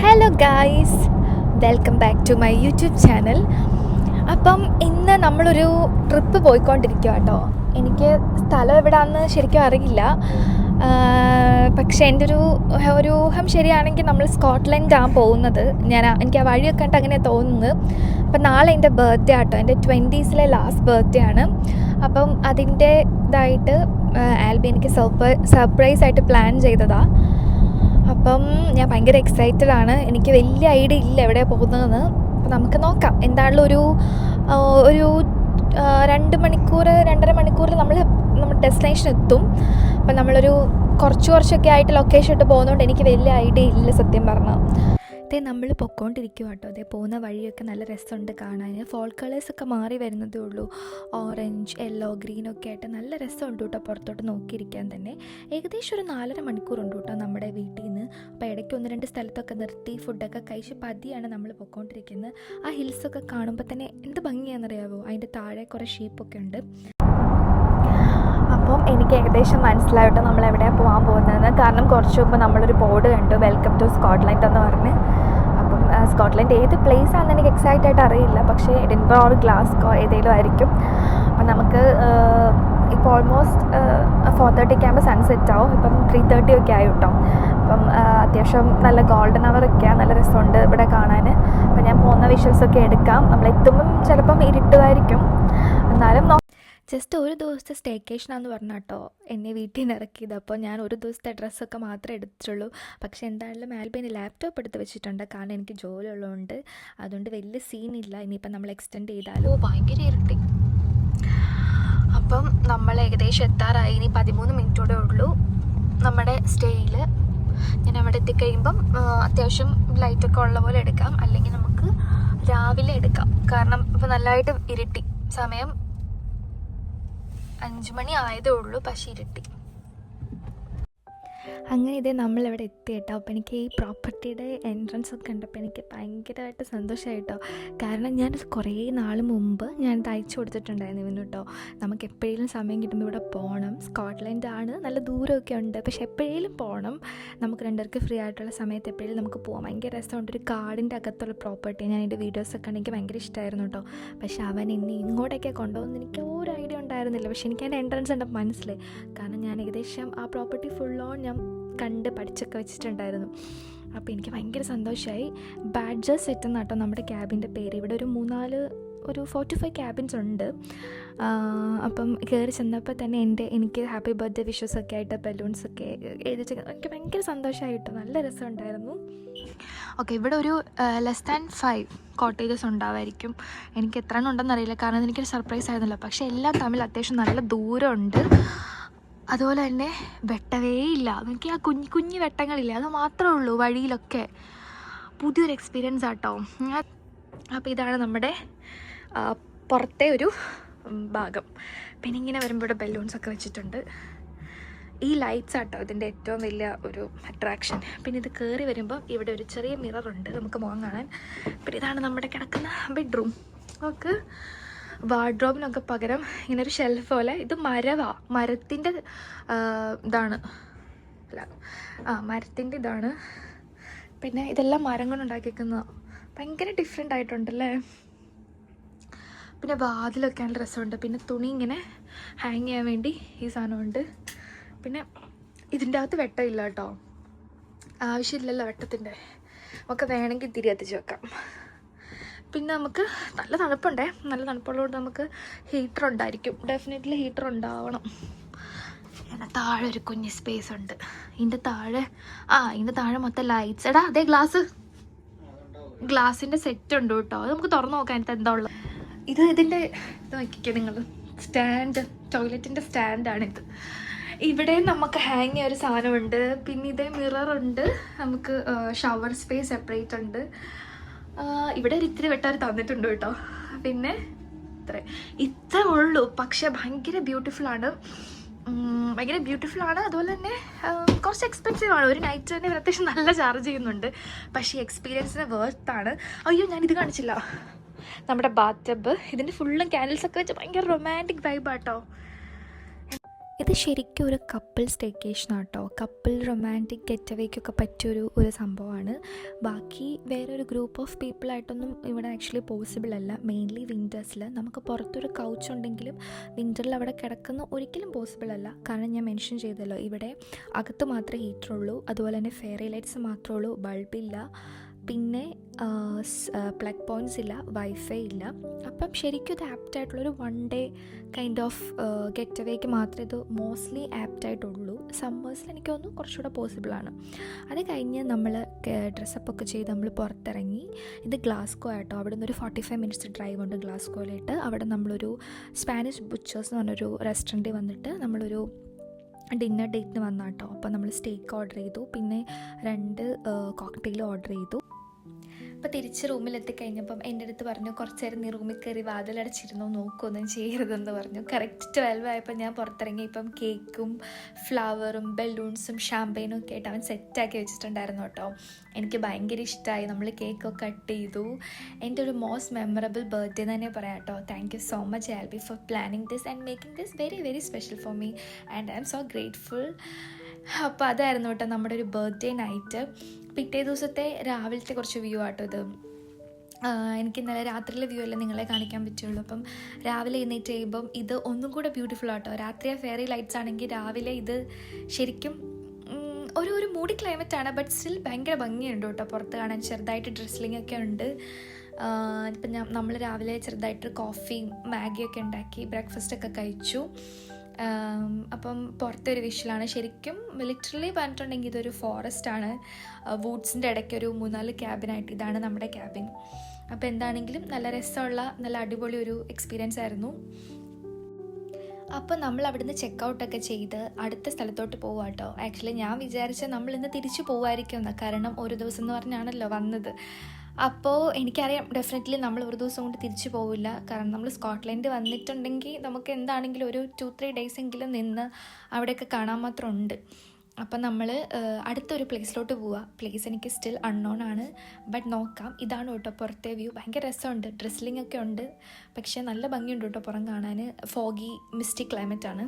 Hello guys, welcome back to my YouTube channel. അപ്പം ഇന്ന് നമ്മളൊരു ട്രിപ്പ് പോയിക്കൊണ്ടിരിക്കുക കേട്ടോ. എനിക്ക് സ്ഥലം എവിടെയാണെന്ന് ശരിക്കും അറിയില്ല, പക്ഷേ എൻ്റെ ഒരു ഊഹം ശരിയാണെങ്കിൽ നമ്മൾ സ്കോട്ട്ലൻഡാണ് പോകുന്നത്. എനിക്ക് ആ വഴിയൊക്കെ കണ്ടിട്ട് അങ്ങനെ തോന്നുന്നത്. അപ്പം നാളെ എൻ്റെ ബർത്ത്ഡേ ആട്ടോ, എൻ്റെ 20s ലാസ്റ്റ് ബർത്ത്ഡേ ആണ്. അപ്പം അതിൻ്റെ ഇതായിട്ട് ആൽബി എനിക്ക് സർപ്രൈസ് ആയിട്ട് പ്ലാൻ ചെയ്തതാണ്. അപ്പം ഞാൻ ഭയങ്കര എക്സൈറ്റഡ് ആണ്. എനിക്ക് വലിയ ഐഡിയ ഇല്ല എവിടെയാണ് പോകുന്നതെന്ന്. അപ്പം നമുക്ക് നോക്കാം. എന്തായാലും ഒരു 2 മണിക്കൂർ 2.5 മണിക്കൂറിൽ നമ്മൾ ഡെസ്റ്റിനേഷൻ എത്തും. അപ്പം നമ്മളൊരു കുറച്ചൊക്കെ ആയിട്ട് ലൊക്കേഷൻ ഇട്ട് പോകുന്നതുകൊണ്ട് എനിക്ക് വലിയ ഐഡിയ ഇല്ല സത്യം പറഞ്ഞാൽ. അതേ നമ്മൾ പൊയ്ക്കൊണ്ടിരിക്കുക കേട്ടോ. അതേ പോകുന്ന വഴിയൊക്കെ നല്ല രസമുണ്ട് കാണാൻ. ഫോൾ കളേഴ്സൊക്കെ മാറി വരുന്നതേ ഉള്ളൂ. ഓറഞ്ച്, യെല്ലോ, ഗ്രീനൊക്കെ ആയിട്ട് നല്ല രസമുണ്ട് കേട്ടോ പുറത്തോട്ട് നോക്കിയിരിക്കാൻ തന്നെ. ഏകദേശം ഒരു 4.5 മണിക്കൂറുണ്ട് കേട്ടോ നമ്മുടെ വീട്ടിൽ നിന്ന്. അപ്പോൾ ഇടയ്ക്ക് 1-2 സ്ഥലത്തൊക്കെ നിർത്തി ഫുഡൊക്കെ കഴിച്ച് പതിയാണ് നമ്മൾ പൊയ്ക്കൊണ്ടിരിക്കുന്നത്. ആ ഹിൽസൊക്കെ കാണുമ്പോൾ തന്നെ എന്ത് ഭംഗിയാണെന്നറിയാമോ. അതിൻ്റെ താഴെ കുറേ ഷീപ്പൊക്കെ ഉണ്ട്. അപ്പം എനിക്ക് ഏകദേശം മനസ്സിലായിട്ട് നമ്മൾ എവിടെയാണ് പോകാൻ പോകുന്നതെന്ന്. കാരണം കുറച്ച് മുമ്പ് നമ്മളൊരു ബോർഡ് കണ്ടു, വെൽക്കം ടു സ്കോട്ട്ലൻഡ് എന്ന് പറഞ്ഞ്. അപ്പം സ്കോട്ട്ലൻഡ് ഏത് പ്ലേസ് ആണെന്ന് എനിക്ക് എക്സാക്റ്റ് ആയിട്ട് അറിയില്ല, പക്ഷേ എഡിൻബറോ ഓർ ഗ്ലാസ്ഗോ ഏതെങ്കിലും ആയിരിക്കും. അപ്പം നമുക്ക് ഇപ്പോൾ ഓൾമോസ്റ്റ് 4:30 ആകുമ്പോൾ സൺസെറ്റ് ആവും. ഇപ്പം 3:30 ഒക്കെ ആയി കേട്ടോ. അപ്പം അത്യാവശ്യം നല്ല ഗോൾഡൻ അവറൊക്കെയാണ്, നല്ല രസമുണ്ട് ഇവിടെ കാണാൻ. അപ്പം ഞാൻ പോകുന്ന വിഷ്വൽസൊക്കെ എടുക്കാം. നമ്മളെത്തുമ്പം ചിലപ്പം ഇരുട്ടുമായിരിക്കും, എന്നാലും ജസ്റ്റ് ഒരു ദിവസത്തെ സ്റ്റേക്കേഷനാണെന്ന് പറഞ്ഞാൽ കേട്ടോ എന്നെ വീട്ടിൽ നിന്ന് ഇറക്കിയത്. അപ്പോൾ ഞാൻ ഒരു ദിവസത്തെ ഡ്രസ്സൊക്കെ മാത്രമേ എടുത്തിട്ടുള്ളൂ. പക്ഷേ എന്തായാലും ആൽബിന് ലാപ്ടോപ്പ് എടുത്ത് വെച്ചിട്ടുണ്ട്, കാരണം എനിക്ക് ജോലി ഉള്ളതുകൊണ്ട്. അതുകൊണ്ട് വലിയ സീനില്ല. ഇനിയിപ്പം നമ്മൾ എക്സ്റ്റെൻഡ് ചെയ്താലോ ഭയങ്കര ഇരട്ടി. അപ്പം നമ്മൾ ഏകദേശം എത്താറായി. ഇനി 13 മിനിറ്റോടെ ഉള്ളൂ നമ്മുടെ സ്റ്റേയിൽ. ഞാൻ അവിടെ എത്തിക്കഴിയുമ്പം അത്യാവശ്യം ലൈറ്റൊക്കെ ഉള്ള പോലെ എടുക്കാം, അല്ലെങ്കിൽ നമുക്ക് രാവിലെ എടുക്കാം. കാരണം ഇപ്പോൾ നല്ലതായിട്ട് ഇരുട്ടി. സമയം 5 മണി ആയതേ ഉള്ളൂ, പക്ഷേ ഇരുട്ടി. അങ്ങനെ ഇതേ നമ്മളിവിടെ എത്തി കേട്ടോ. അപ്പോൾ എനിക്ക് ഈ പ്രോപ്പർട്ടിയുടെ എൻട്രൻസ് ഒക്കെ കണ്ടപ്പോൾ എനിക്ക് ഭയങ്കരമായിട്ട് സന്തോഷമായി കേട്ടോ. കാരണം ഞാൻ കുറേ നാൾ മുമ്പ് ഞാനിത് അയച്ചു കൊടുത്തിട്ടുണ്ടായിരുന്നു ഇവന് കേട്ടോ. നമുക്ക് എപ്പോഴേലും സമയം കിട്ടുമ്പോൾ ഇവിടെ പോകണം. സ്കോട്ട്ലൻഡ് ആണ്, നല്ല ദൂരമൊക്കെ ഉണ്ട്, പക്ഷെ എപ്പോഴേലും പോകണം. നമുക്ക് രണ്ടുപേർക്ക് ഫ്രീ ആയിട്ടുള്ള സമയത്ത് എപ്പോഴേലും നമുക്ക് പോകാം. ഭയങ്കര രസമുണ്ട്. ഒരു കാടിൻ്റെ അകത്തുള്ള പ്രോപ്പർട്ടി. ഞാൻ എൻ്റെ വീഡിയോസൊക്കെ എനിക്ക് ഭയങ്കര ഇഷ്ടമായിരുന്നു കേട്ടോ. പക്ഷെ അവൻ എന്നെ ഇങ്ങോട്ടൊക്കെ കൊണ്ടുപോകുന്ന എനിക്ക് ഒരു ഐഡിയ ഉണ്ടായിരുന്നില്ല. പക്ഷെ എനിക്ക് അതിൻ്റെ എൻട്രൻസ് ഉണ്ട് മനസ്സിലായി. കാരണം ഞാൻ ഏകദേശം ആ പ്രോപ്പർട്ടി ഫുൾ ഓൺ ഞാൻ കണ്ട് പഠിച്ചൊക്കെ വെച്ചിട്ടുണ്ടായിരുന്നു. അപ്പോൾ എനിക്ക് ഭയങ്കര സന്തോഷമായി. ബാഡ്ജർ സെറ്റ് എന്നാണ് കേട്ടോ നമ്മുടെ ക്യാബിൻ്റെ പേര്. ഇവിടെ ഒരു 4 to 5 ക്യാബിൻസ് ഉണ്ട്. അപ്പം കയറി ചെന്നപ്പോൾ തന്നെ എനിക്ക് ഹാപ്പി ബർത്ത്ഡേ വിഷസൊക്കെ ആയിട്ട് ബലൂൺസൊക്കെ എഴുതിച്ച് എനിക്ക് ഭയങ്കര സന്തോഷമായിട്ടോ. നല്ല രസമുണ്ടായിരുന്നു. ഓക്കെ, ഇവിടെ ഒരു less than 5 കോട്ടേജസ് ഉണ്ടാവുമായിരിക്കും. എനിക്ക് എത്ര എണ്ണം ഉണ്ടെന്ന് അറിയില്ല, കാരണം എനിക്കൊരു സർപ്രൈസ് ആയിരുന്നല്ലോ. പക്ഷേ എല്ലാം തമ്മിൽ അത്യാവശ്യം നല്ല ദൂരമുണ്ട്. അതുപോലെ തന്നെ വെട്ടവേ ഇല്ല. എനിക്ക് ആ കുഞ്ഞു വെട്ടങ്ങളില്ല, അത് മാത്രമേ ഉള്ളൂ വഴിയിലൊക്കെ. പുതിയൊരു എക്സ്പീരിയൻസ് ആട്ടോ. അപ്പോൾ ഇതാണ് നമ്മുടെ പുറത്തെ ഒരു ഭാഗം. പിന്നെ ഇങ്ങനെ വരുമ്പോൾ ഇവിടെ ബലൂൺസൊക്കെ വെച്ചിട്ടുണ്ട്. ഈ ലൈറ്റ്സ് ആട്ടോ ഇതിൻ്റെ ഏറ്റവും വലിയ ഒരു അട്രാക്ഷൻ. പിന്നെ ഇത് കയറി വരുമ്പോൾ ഇവിടെ ഒരു ചെറിയ മിററുണ്ട്, നമുക്ക് മുഖം കാണാൻ. പിന്നെ ഇതാണ് നമ്മുടെ കിടക്കുന്ന ബെഡ്റൂം. നമുക്ക് വാർഡ്രോബിനൊക്കെ പകരം ഇങ്ങനെ ഒരു ഷെൽഫ് പോലെ. ഇത് മരത്തിൻ്റെ ഇതാണ്, അല്ല മരത്തിൻ്റെ ഇതാണ്. പിന്നെ ഇതെല്ലാം മരം കൊണ്ട് ഉണ്ടാക്കിയിരിക്കുന്നതാണ്. ഭയങ്കര ഡിഫറെൻ്റ് ആയിട്ടുണ്ടല്ലേ. പിന്നെ വാതിലൊക്കെ നല്ല രസമുണ്ട്. പിന്നെ തുണി ഇങ്ങനെ ഹാങ് ചെയ്യാൻ വേണ്ടി ഈ സാധനമുണ്ട്. പിന്നെ ഇതിൻ്റെ അകത്ത് വെട്ടമില്ല കേട്ടോ, ആവശ്യമില്ലല്ലോ വെട്ടത്തിൻ്റെ. നമുക്ക് വേണമെങ്കിൽ തിരി കത്തിച്ച് വെക്കാം. പിന്നെ നമുക്ക് നല്ല തണുപ്പുണ്ടേ. നല്ല തണുപ്പുള്ളതുകൊണ്ട് നമുക്ക് ഹീറ്റർ ഉണ്ടായിരിക്കും. ഡെഫിനറ്റ്ലി ഹീറ്റർ ഉണ്ടാവണം. പിന്നെ താഴെ ഒരു കുഞ്ഞ് സ്പേസ് ഉണ്ട്. ഇതിൻ്റെ താഴെ മൊത്തം ലൈറ്റ്സ്. എടാ അതേ ഗ്ലാസിൻ്റെ സെറ്റ് ഉണ്ട് കേട്ടോ. അത് നമുക്ക് തുറന്ന് നോക്കാൻ എന്താ ഉള്ളത്. ഇതിൻ്റെ ഇത് നോക്കിക്കോ നിങ്ങൾ, സ്റ്റാൻഡ്, ടോയ്ലറ്റിൻ്റെ സ്റ്റാൻഡാണിത്. ഇവിടെ നമുക്ക് ഹാങ് ചെയ്യാൻ ഒരു സാധനമുണ്ട്. പിന്നെ ഇതേ മിററുണ്ട്. നമുക്ക് ഷവർ സ്പേസ് സെപ്പറേറ്റ് ഉണ്ട്. ഇവിടെ ഒരു ഇത്തിരി വെട്ടവർ തന്നിട്ടുണ്ട് കേട്ടോ. പിന്നെ ഇത്ര ഉള്ളൂ, പക്ഷെ ഭയങ്കര ബ്യൂട്ടിഫുള്ളാണ്. അതുപോലെ തന്നെ കുറച്ച് എക്സ്പെൻസീവ് ആണ്. ഒരു നൈറ്റ് തന്നെ അത്യാവശ്യം നല്ല ചാർജ് ചെയ്യുന്നുണ്ട്. പക്ഷേ എക്സ്പീരിയൻസിന് വേർത്താണ്. അയ്യോ, ഞാനിത് കാണിച്ചില്ല, നമ്മുടെ ബാത്ത് ടബ്. ഇതിൻ്റെ ഫുള്ളും ക്യാൻഡിൽസൊക്കെ വെച്ച് ഭയങ്കര റൊമാൻറ്റിക് വൈബാട്ടോ. ഇത് ശരിക്കും ഒരു കപ്പിൾ സ്റ്റേക്കേഷനാണ് കേട്ടോ. കപ്പിൾ റൊമാൻറ്റിക് ഗെറ്റ് അവേക്കൊക്കെ പറ്റിയൊരു സംഭവമാണ്. ബാക്കി വേറൊരു ഗ്രൂപ്പ് ഓഫ് പീപ്പിളായിട്ടൊന്നും ഇവിടെ ആക്ച്വലി പോസിബിൾ അല്ല. മെയിൻലി വിൻ്റേഴ്സിൽ നമുക്ക് പുറത്തൊരു കൗച്ച് ഉണ്ടെങ്കിലും വിൻ്ററിൽ അവിടെ കിടക്കുന്ന ഒരിക്കലും പോസിബിൾ അല്ല. കാരണം ഞാൻ മെൻഷൻ ചെയ്തല്ലോ, ഇവിടെ അകത്ത് മാത്രമേ ഹീറ്ററുള്ളൂ, അതുപോലെ തന്നെ ഫെയറി ലൈറ്റ്സ് മാത്രമേ ഉള്ളൂ, ബൾബില്ല, പിന്നെ പ്ലഗ് പോയിൻറ്റ്സ് ഇല്ല, വൈഫൈ ഇല്ല. അപ്പം ശരിക്കും ഇത് ആപ്റ്റായിട്ടുള്ളൊരു 1 ഡേ കൈൻഡ് ഓഫ് ഗെറ്റ് അവേക്ക് മാത്രമേ ഇത് മോസ്റ്റ്ലി ആപ്റ്റായിട്ടുള്ളൂ. സമ്മേഴ്സിൽ എനിക്ക് തോന്നുന്നു കുറച്ചുകൂടെ പോസിബിളാണ്. അത് കഴിഞ്ഞ് നമ്മൾ ഡ്രസ്സപ്പൊക്കെ ചെയ്ത് നമ്മൾ പുറത്തിറങ്ങി. ഇത് ഗ്ലാസ്കോ ആട്ടോ. അവിടെ നിന്നൊരു 45 മിനിറ്റ്സ് ഡ്രൈവ് ഉണ്ട് ഗ്ലാസ്കോയിലായിട്ട്. അവിടെ നമ്മളൊരു സ്പാനിഷ് ബുച്ചേഴ്സ് എന്ന് പറഞ്ഞൊരു റെസ്റ്റോറൻറ്റിൽ വന്നിട്ട് നമ്മളൊരു ഡിന്നർ ഡേറ്റിന് വന്നാട്ടോ. അപ്പോൾ നമ്മൾ സ്റ്റേക്ക് ഓർഡർ ചെയ്തു, പിന്നെ 2 കോക്ടെയിൽ ഓർഡർ ചെയ്തു. അപ്പോൾ തിരിച്ച് റൂമിലെത്തിക്കഴിഞ്ഞപ്പം എൻ്റെ അടുത്ത് പറഞ്ഞു, കുറച്ച് നേരം നീ റൂമിൽ കയറി വാതിലടച്ചിരുന്നു, നോക്കുകയൊന്നും ചെയ്യരുതെന്ന് പറഞ്ഞു. കറക്റ്റ് 12 ആയപ്പോൾ ഞാൻ പുറത്തിറങ്ങി. ഇപ്പം കേക്കും ഫ്ലവറും ബലൂൺസും ഷാമ്പയിനും ഒക്കെ ആയിട്ട് അവൻ സെറ്റാക്കി വെച്ചിട്ടുണ്ടായിരുന്നു കേട്ടോ. എനിക്ക് ഭയങ്കര ഇഷ്ടമായി. നമ്മൾ കേക്കൊക്കെ കട്ട് ചെയ്തു. എൻ്റെ ഒരു മോസ്റ്റ് മെമ്മറബിൾ ബർത്ത്ഡേ എന്ന് തന്നെ പറയാം കേട്ടോ. Thank you so much Albi for planning this and making this very very special for me and I'm so grateful. അപ്പോൾ അതായിരുന്നു കേട്ടോ നമ്മുടെ ഒരു ബർത്ത്ഡേ നൈറ്റ്. പിറ്റേ ദിവസത്തെ രാവിലത്തെ കുറച്ച് വ്യൂ ആട്ടോ ഇത്. എനിക്ക് ഇന്നലെ രാത്രിയിലെ വ്യൂ അല്ലേ നിങ്ങളെ കാണിക്കാൻ പറ്റുള്ളൂ. അപ്പം രാവിലെ എഴുന്നേറ്റ് കഴിയുമ്പം ഇത് ഒന്നും കൂടെ ബ്യൂട്ടിഫുൾ ആട്ടോ. രാത്രി ഫെയറി ലൈറ്റ്സ് ആണെങ്കിൽ രാവിലെ ഇത് ശരിക്കും ഒരു മൂടി ക്ലൈമറ്റാണ്, ബട്ട് സ്റ്റിൽ ഭയങ്കര ഭംഗിയുണ്ട് കേട്ടോ. പുറത്ത് കാണാൻ ചെറുതായിട്ട് ഡ്രസ്ലിംഗ് ഒക്കെ ഉണ്ട്. ഇപ്പം നമ്മൾ രാവിലെ ചെറുതായിട്ട് കോഫിയും മാഗിയൊക്കെ ഉണ്ടാക്കി ബ്രേക്ക്ഫാസ്റ്റൊക്കെ കഴിച്ചു. അപ്പം പുറത്തെ ഒരു വിഷ്വലാണ്. ശരിക്കും ലിറ്ററലി പറഞ്ഞിട്ടുണ്ടെങ്കിൽ ഇതൊരു ഫോറസ്റ്റാണ്. വൂഡ്സിൻ്റെ ഇടയ്ക്ക് ഒരു 3-4 ക്യാബിനായിട്ട് ഇതാണ് നമ്മുടെ ക്യാബിൻ. അപ്പോൾ എന്താണെങ്കിലും നല്ല രസമുള്ള നല്ല അടിപൊളി ഒരു എക്സ്പീരിയൻസ് ആയിരുന്നു. അപ്പോൾ നമ്മൾ അവിടുന്ന് ചെക്കൗട്ടൊക്കെ ചെയ്ത് അടുത്ത സ്ഥലത്തോട്ട് പോവുക കേട്ടോ. ആക്ച്വലി ഞാൻ വിചാരിച്ച നമ്മൾ ഇന്ന് തിരിച്ചു പോകുമായിരിക്കും എന്ന്, കാരണം ഒരു ദിവസം എന്ന് പറഞ്ഞാണല്ലോ വന്നത്. അപ്പോൾ എനിക്കറിയാം ഡെഫിനറ്റ്ലി നമ്മൾ ഒരു ദിവസം കൊണ്ട് തിരിച്ചു പോവില്ല. കാരണം നമ്മൾ സ്കോട്ട്ലൻഡ് വന്നിട്ടുണ്ടെങ്കിൽ നമുക്ക് എന്താണെങ്കിലും ഒരു 2-3 ഡേയ്സ് എങ്കിലും നിന്ന് അവിടെയൊക്കെ കാണാൻ മാത്രം ഉണ്ട്. അപ്പം നമ്മൾ അടുത്തൊരു പ്ലേസിലോട്ട് പോവുക. പ്ലേസ് എനിക്ക് സ്റ്റിൽ അൺനോൺ ആണ്, ബട്ട് നോക്കാം. ഇതാണ് കേട്ടോ പുറത്തെ വ്യൂ. ഭയങ്കര രസമുണ്ട്, ഡ്രസ്ലിംഗ് ഒക്കെ ഉണ്ട്, പക്ഷേ നല്ല ഭംഗിയുണ്ട് കേട്ടോ പുറം കാണാൻ. ഫോഗി മിസ്റ്റി ക്ലൈമറ്റാണ്.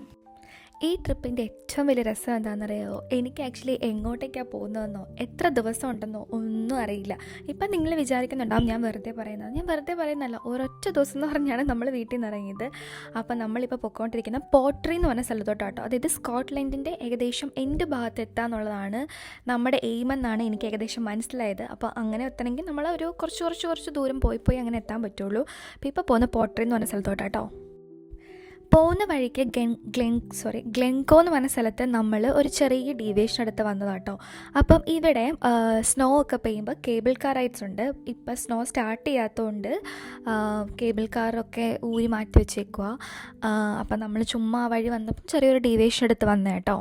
ഈ ട്രിപ്പിൻ്റെ ഏറ്റവും വലിയ രസം എന്താണെന്നറിയാമോ? എനിക്ക് ആക്ച്വലി എങ്ങോട്ടേക്കാണ് പോകുന്നതെന്നോ എത്ര ദിവസം ഉണ്ടെന്നോ ഒന്നും അറിയില്ല. ഇപ്പം നിങ്ങൾ വിചാരിക്കുന്നുണ്ടാവും ഞാൻ വെറുതെ പറയുന്നത്. ഞാൻ വെറുതെ പറയുന്നതല്ല, ഒരൊറ്റ ദിവസം എന്ന് പറഞ്ഞാണ് നമ്മൾ വീട്ടിൽ നിന്ന് ഇറങ്ങിയത്. അപ്പം നമ്മളിപ്പോൾ പൊയ്ക്കൊണ്ടിരിക്കുന്ന പോട്രി എന്ന് പറഞ്ഞ സ്ഥലത്തോട്ടാട്ടോ. അതായത് സ്കോട്ട്ലൻഡിൻ്റെ ഏകദേശം എൻ്റെ ഭാഗത്ത് എത്താന്നുള്ളതാണ് നമ്മുടെ എയിം എന്നാണ് എനിക്ക് ഏകദേശം മനസ്സിലായത്. അപ്പോൾ അങ്ങനെ എത്തണമെങ്കിൽ നമ്മൾ ഒരു കുറച്ച് ദൂരം പോയി അങ്ങനെ എത്താൻ പറ്റുള്ളൂ. അപ്പോൾ ഇപ്പോൾ പോകുന്ന പോട്രി എന്ന് പറഞ്ഞ സ്ഥലത്തോട്ടാട്ടോ. പോകുന്ന വഴിക്ക് ഗ്ലെൻകോ എന്ന് പറഞ്ഞ സ്ഥലത്ത് നമ്മൾ ഒരു ചെറിയ ഡീവിയേഷൻ എടുത്ത് വന്നതാട്ടോ. അപ്പം ഇവിടെ സ്നോ ഒക്കെ പെയ്യുമ്പോൾ കേബിൾ കാർ റൈഡ്സ് ഉണ്ട്. ഇപ്പം സ്നോ സ്റ്റാർട്ട് ചെയ്യാത്തതുകൊണ്ട് കേബിൾ കാറൊക്കെ ഊരി മാറ്റി വെച്ചേക്കുക. അപ്പം നമ്മൾ ചുമ്മാ വഴി വന്നപ്പോൾ ചെറിയൊരു ഡീവിയേഷൻ എടുത്ത് വന്നേ കേട്ടോ.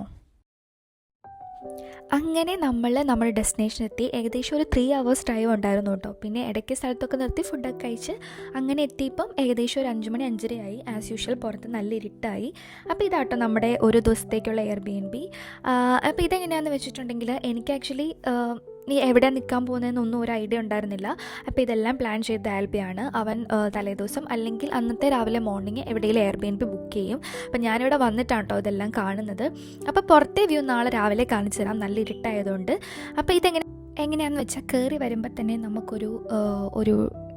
അങ്ങനെ നമ്മൾ നമ്മുടെ ഡെസ്റ്റിനേഷനെത്തി. ഏകദേശം ഒരു 3 hours ഡ്രൈവ് ഉണ്ടായിരുന്നു കേട്ടോ. പിന്നെ ഇടയ്ക്ക് സ്ഥലത്തൊക്കെ നിർത്തി ഫുഡൊക്കെ കഴിച്ച് അങ്ങനെ എത്തിയപ്പം ഏകദേശം ഒരു 5 മണി 5:30 ആയി. ആസ് യൂഷ്വൽ പുറത്ത് നല്ല ഇരുട്ടായി. അപ്പോൾ ഇതാട്ടോ നമ്മുടെ ഒരു ദിവസത്തേക്കുള്ള എയർബിഎൻബി. അപ്പോൾ ഇതെങ്ങനെയാണെന്ന് വെച്ചിട്ടുണ്ടെങ്കിൽ എനിക്ക് ആക്ച്വലി നീ എവിടെ നിൽക്കാൻ പോകുന്നതെന്നൊന്നും ഒരു ഐഡിയ ഉണ്ടായിരുന്നില്ല. അപ്പോൾ ഇതെല്ലാം പ്ലാൻ ചെയ്ത ആൽബിയാണ്. അവൻ തലേദിവസം അല്ലെങ്കിൽ അന്നത്തെ രാവിലെ മോർണിംഗ് എവിടെയെങ്കിലും എയർബിഎൻബി ബുക്ക് ചെയ്യും. അപ്പോൾ ഞാനിവിടെ വന്നിട്ടാണ് കേട്ടോ ഇതെല്ലാം കാണുന്നത്. അപ്പോൾ പുറത്തെ വ്യൂ നാളെ രാവിലെ കാണിച്ചു തരാം, നല്ല ഇരുട്ടായതുകൊണ്ട്. അപ്പോൾ എങ്ങനെയാണെന്ന് വെച്ചാൽ കയറി വരുമ്പോൾ തന്നെ നമുക്കൊരു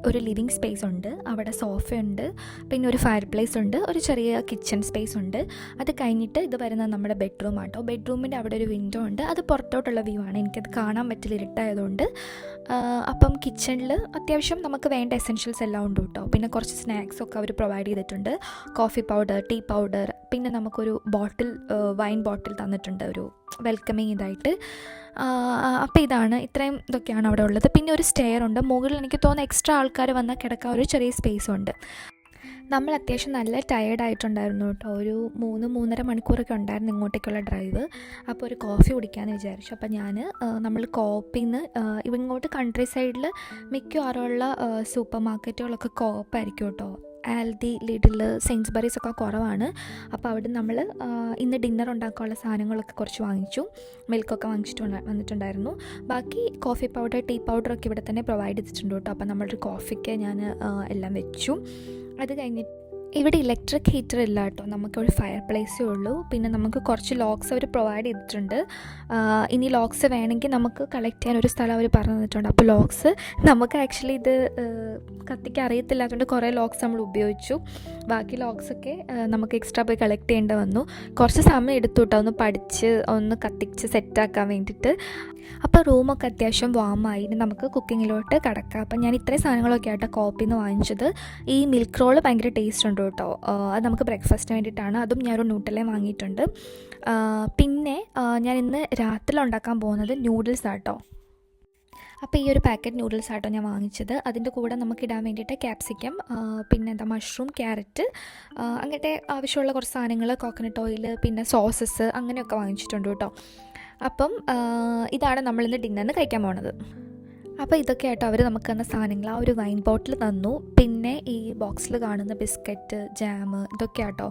ഒരു ലിവിങ് സ്പേസ് ഉണ്ട്. അവിടെ സോഫയുണ്ട്, പിന്നെ ഒരു ഫയർ പ്ലേസ് ഉണ്ട്, ഒരു ചെറിയ കിച്ചൺ സ്പേസ് ഉണ്ട്. അത് കഴിഞ്ഞിട്ട് ഇത് വരുന്നത് നമ്മുടെ ബെഡ്റൂം ആട്ടോ. ബെഡ്റൂമിൻ്റെ അവിടെ ഒരു വിൻഡോ ഉണ്ട്, അത് പുറത്തോട്ടുള്ള വ്യൂ ആണ്. എനിക്കത് കാണാൻ പറ്റില്ല ഇരുട്ടായതുകൊണ്ട്. അപ്പം കിച്ചണിൽ അത്യാവശ്യം നമുക്ക് വേണ്ട എസെൻഷ്യൽസ് എല്ലാം ഉണ്ട് കേട്ടോ. പിന്നെ കുറച്ച് സ്നാക്സൊക്കെ അവർ പ്രൊവൈഡ് ചെയ്തിട്ടുണ്ട്. കോഫി പൗഡർ, ടീ പൗഡർ, പിന്നെ നമുക്കൊരു വൈൻ ബോട്ടിൽ തന്നിട്ടുണ്ട് ഒരു വെൽക്കമിങ് ഇതായിട്ട്. അപ്പോൾ ഇത്രയും ഇതൊക്കെയാണ് അവിടെ ഉള്ളത്. പിന്നെ ഒരു സ്റ്റെയർ ഉണ്ട്. മുകളിൽ എനിക്ക് തോന്നുന്നു എക്സ്ട്രാ ആൾക്കാർ വന്നാൽ കിടക്കാൻ ഒരു ചെറിയ സ്പേസ് ഉണ്ട്. നമ്മൾ അത്യാവശ്യം നല്ല ടയേർഡായിട്ടുണ്ടായിരുന്നു കേട്ടോ. ഒരു 3-3.5 മണിക്കൂറൊക്കെ ഉണ്ടായിരുന്നു ഇങ്ങോട്ടേക്കുള്ള ഡ്രൈവ്. അപ്പോൾ ഒരു കോഫി കുടിക്കാമെന്ന് വിചാരിച്ചു. അപ്പോൾ നമ്മൾ കോപ്പിന്ന് ഇങ്ങോട്ട് കൺട്രി സൈഡിൽ മിക്കവാറുമുള്ള സൂപ്പർ മാർക്കറ്റുകളൊക്കെ കോപ്പായിരിക്കും കേട്ടോ. ആൽഡി, ലിഡിൽ, സെയിൻസ്ബറീസ് ഒക്കെ കുറവാണ്. അപ്പോൾ അവിടെ നമ്മൾ ഇന്ന് ഡിന്നർ ഉണ്ടാക്കാനുള്ള സാധനങ്ങളൊക്കെ കുറച്ച് വാങ്ങിച്ചു. മിൽക്കൊക്കെ വന്നിട്ടുണ്ടായിരുന്നു. ബാക്കി കോഫി പൗഡർ, ടീ പൗഡറൊക്കെ ഇവിടെ തന്നെ പ്രൊവൈഡ് ചെയ്തിട്ടുണ്ട് കേട്ടോ. അപ്പോൾ നമ്മളൊരു കോഫിക്ക് ഞാൻ എല്ലാം വെച്ചു. അത് കഴിഞ്ഞിട്ട് ഇവിടെ ഇലക്ട്രിക് ഹീറ്റർ ഇല്ല കേട്ടോ, നമുക്കൊരു ഫയർ പ്ലേസേ ഉള്ളൂ. പിന്നെ നമുക്ക് കുറച്ച് ലോക്സ് അവർ പ്രൊവൈഡ് ചെയ്തിട്ടുണ്ട്. ഇനി ലോക്സ് വേണമെങ്കിൽ നമുക്ക് കളക്ട് ചെയ്യാൻ ഒരു സ്ഥലം അവർ പറഞ്ഞു തന്നിട്ടുണ്ട്. അപ്പോൾ ലോക്സ് നമുക്ക് ആക്ച്വലി ഇത് കത്തിക്കാൻ അറിയത്തില്ലാത്തതുകൊണ്ട് കുറേ ലോക്സ് നമ്മൾ ഉപയോഗിച്ചു. ബാക്കി ലോക്സൊക്കെ നമുക്ക് എക്സ്ട്രാ പോയി കളക്ട് ചെയ്യേണ്ടി വന്നു. കുറച്ച് സമയം എടുത്തു കേട്ടോ ഒന്ന് പഠിച്ച് ഒന്ന് കത്തിച്ച് സെറ്റാക്കാൻ വേണ്ടിയിട്ട്. അപ്പോൾ റൂമൊക്കെ അത്യാവശ്യം വാമായി. ഇനി നമുക്ക് കുക്കിങ്ങിലോട്ട് കിടക്കാം. അപ്പം ഞാൻ ഇത്രയും സാധനങ്ങളൊക്കെ ആയിട്ട് കോപ്പിയിൽ നിന്ന് വാങ്ങിച്ചത്. ഈ മിൽക്ക് റോള് ഭയങ്കര ടേസ്റ്റ് ഉണ്ട് കേട്ടോ, അത് നമുക്ക് ബ്രേക്ക്ഫാസ്റ്റിന് വേണ്ടിയിട്ടാണ്. അതും ഞാനൊരു ന്യൂട്ടലയും വാങ്ങിയിട്ടുണ്ട്. പിന്നെ ഞാൻ ഇന്ന് രാത്രി ഉണ്ടാക്കാൻ പോകുന്നത് നൂഡിൽസ് ആട്ടോ. അപ്പോൾ ഈ ഒരു പാക്കറ്റ് നൂഡിൽസ് ആട്ടോ ഞാൻ വാങ്ങിച്ചത്. അതിൻ്റെ കൂടെ നമുക്ക് ഇടാൻ വേണ്ടിയിട്ട് ക്യാപ്സിക്കം, പിന്നെ എന്താ മഷ്റൂം, ക്യാരറ്റ്, അങ്ങനത്തെ ആവശ്യമുള്ള കുറച്ച് സാധനങ്ങൾ, കോക്കനട്ട് ഓയിൽ, പിന്നെ സോസസ് അങ്ങനെയൊക്കെ വാങ്ങിച്ചിട്ടുണ്ട് കേട്ടോ. അപ്പം ഇതാണ് നമ്മളിന്ന് ഡിന്നറിന് കഴിക്കാൻ പോകുന്നത്. അപ്പോൾ ഇതൊക്കെ ആയിട്ട് അവർ നമുക്ക് തന്ന സാധനങ്ങൾ, ആ ഒരു വൈൻ ബോട്ടിൽ തന്നു. പിന്നെ ഈ ബോക്സിൽ കാണുന്ന ബിസ്ക്കറ്റ്, ജാം, ഇതൊക്കെ ആട്ടോ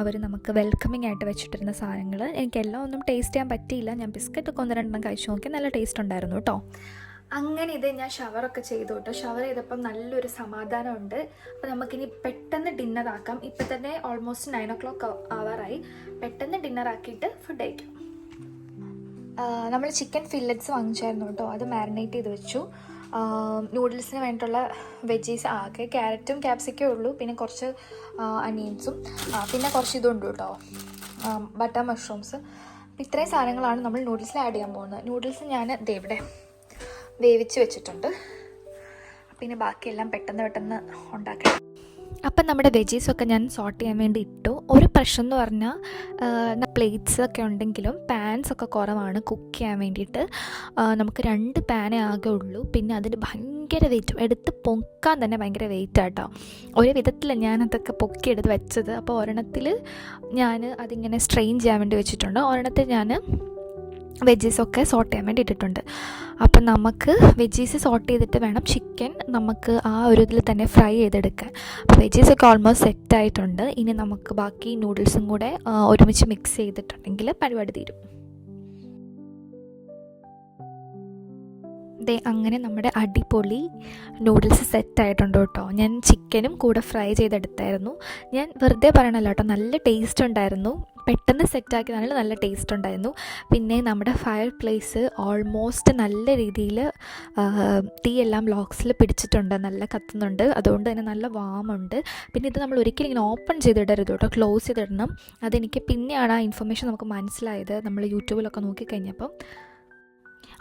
അവർ നമുക്ക് വെൽക്കമിങ് ആയിട്ട് വെച്ചിട്ടിരുന്ന സാധനങ്ങൾ. എനിക്കെല്ലാം ഒന്നും ടേസ്റ്റ് ചെയ്യാൻ പറ്റിയില്ല. ഞാൻ ബിസ്ക്കറ്റൊക്കെ 1-2 കഴിച്ചു നോക്കി, നല്ല ടേസ്റ്റ് ഉണ്ടായിരുന്നു കേട്ടോ. അങ്ങനെ ഇത് ഞാൻ ഷവറൊക്കെ ചെയ്തു കേട്ടോ. ഷവർ ചെയ്തപ്പം നല്ലൊരു സമാധാനമുണ്ട്. അപ്പോൾ നമുക്കിനി പെട്ടെന്ന് ഡിന്നറാക്കാം. ഇപ്പം തന്നെ ഓൾമോസ്റ്റ് 9 o'clock ആവാറായി. പെട്ടെന്ന് ഡിന്നറാക്കിയിട്ട് ഫുഡ് കഴിക്കാം. നമ്മൾ ചിക്കൻ ഫില്ലറ്റ്സ് വാങ്ങിച്ചായിരുന്നു കേട്ടോ, അത് മാരിനേറ്റ് ചെയ്ത് വെച്ചു. നൂഡിൽസിന് വേണ്ടിയിട്ടുള്ള വെജീസ് ആകെ ക്യാരറ്റും ക്യാപ്സിക്കേ ഉള്ളൂ, പിന്നെ കുറച്ച് അനിയൻസും, പിന്നെ കുറച്ച് ഇതുണ്ട് കേട്ടോ, ബട്ടർ മഷ്റൂംസ്. ഇത്രയും സാധനങ്ങളാണ് നമ്മൾ നൂഡിൽസിൽ ആഡ് ചെയ്യാൻ പോകുന്നത്. നൂഡിൽസ് ഞാൻ ഇവിടെ വേവിച്ച് വെച്ചിട്ടുണ്ട്. പിന്നെ ബാക്കിയെല്ലാം പെട്ടെന്ന് ഉണ്ടാക്കണം. അപ്പം നമ്മുടെ വെജീസൊക്കെ ഞാൻ സോട്ട് ചെയ്യാൻ വേണ്ടി ഇട്ടു. ഒരു പ്രശ്നം എന്ന് പറഞ്ഞാൽ പ്ലേറ്റ്സൊക്കെ ഉണ്ടെങ്കിലും പാൻസൊക്കെ കുറവാണ് കുക്ക് ചെയ്യാൻ വേണ്ടിയിട്ട്. നമുക്ക് 2 പാനേ ആകെ ഉള്ളൂ. പിന്നെ അതിന് ഭയങ്കര വെയിറ്റ്, എടുത്ത് പൊക്കാൻ തന്നെ ഭയങ്കര വെയിറ്റ് ആട്ടോ. ഒരു വിധത്തിൽ ഞാനതൊക്കെ പൊക്കിയെടുത്ത് വെച്ചത്. അപ്പോൾ ഒരെണ്ണത്തിൽ ഞാൻ അതിങ്ങനെ സ്ട്രെയിൻ ചെയ്യാൻ വേണ്ടി വെച്ചിട്ടുണ്ട്, ഒരെണ്ണത്തിൽ ഞാൻ വെജീസൊക്കെ സോട്ട് ചെയ്യാൻ വേണ്ടി ഇട്ടിട്ടുണ്ട്. അപ്പം നമുക്ക് വെജീസ് സോട്ട് ചെയ്തിട്ട് വേണം ചിക്കൻ നമുക്ക് ആ ഒരു ഇതിൽ തന്നെ ഫ്രൈ ചെയ്തെടുക്കാൻ. അപ്പോൾ വെജീസൊക്കെ ഓൾമോസ്റ്റ് സെറ്റായിട്ടുണ്ട്. ഇനി നമുക്ക് ബാക്കി നൂഡിൽസും കൂടെ ഒരുമിച്ച് മിക്സ് ചെയ്തിട്ടുണ്ടെങ്കിൽ പരിപാടി തീരും. അങ്ങനെ നമ്മുടെ അടിപൊളി നൂഡിൽസ് സെറ്റായിട്ടുണ്ട് കേട്ടോ. ഞാൻ ചിക്കനും കൂടെ ഫ്രൈ ചെയ്തെടുത്തായിരുന്നു. ഞാൻ വെറുതെ പറയണല്ലോ കേട്ടോ, നല്ല ടേസ്റ്റ് ഉണ്ടായിരുന്നു. പെട്ടെന്ന് സെറ്റാക്കിയതാണെങ്കിൽ നല്ല ടേസ്റ്റ് ഉണ്ടായിരുന്നു. പിന്നെ നമ്മുടെ ഫയർ പ്ലേസ് ഓൾമോസ്റ്റ് നല്ല രീതിയിൽ തീയെല്ലാം ലോക്സിൽ പിടിച്ചിട്ടുണ്ട്, നല്ല കത്തുന്നുണ്ട്. അതുകൊണ്ട് തന്നെ നല്ല വാമുണ്ട്. പിന്നെ ഇത് നമ്മൾ ഒരിക്കലും ഇങ്ങനെ ഓപ്പൺ ചെയ്തിടരുത് കേട്ടോ, ക്ലോസ് ചെയ്തിടണം. അതെനിക്ക് പിന്നെയാണ് ആ ഇൻഫർമേഷൻ നമുക്ക് മനസ്സിലായത് നമ്മൾ യൂട്യൂബിലൊക്കെ നോക്കിക്കഴിഞ്ഞപ്പം.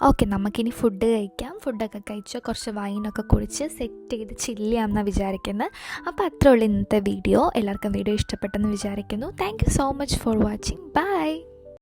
ഓക്കെ, നമുക്കിനി ഫുഡ് കഴിക്കാം. ഫുഡൊക്കെ കഴിച്ച് കുറച്ച് വൈനൊക്കെ കുടിച്ച് സെറ്റ് ചെയ്ത് ചില്ല് ചെയ്യാമെന്നാണ് വിചാരിക്കുന്നത്. അപ്പോൾ അത്രേ ഉള്ളൂ ഇന്നത്തെ വീഡിയോ. എല്ലാവർക്കും വീഡിയോ ഇഷ്ടപ്പെട്ടെന്ന് വിചാരിക്കുന്നു. Thank you so much for watching. By.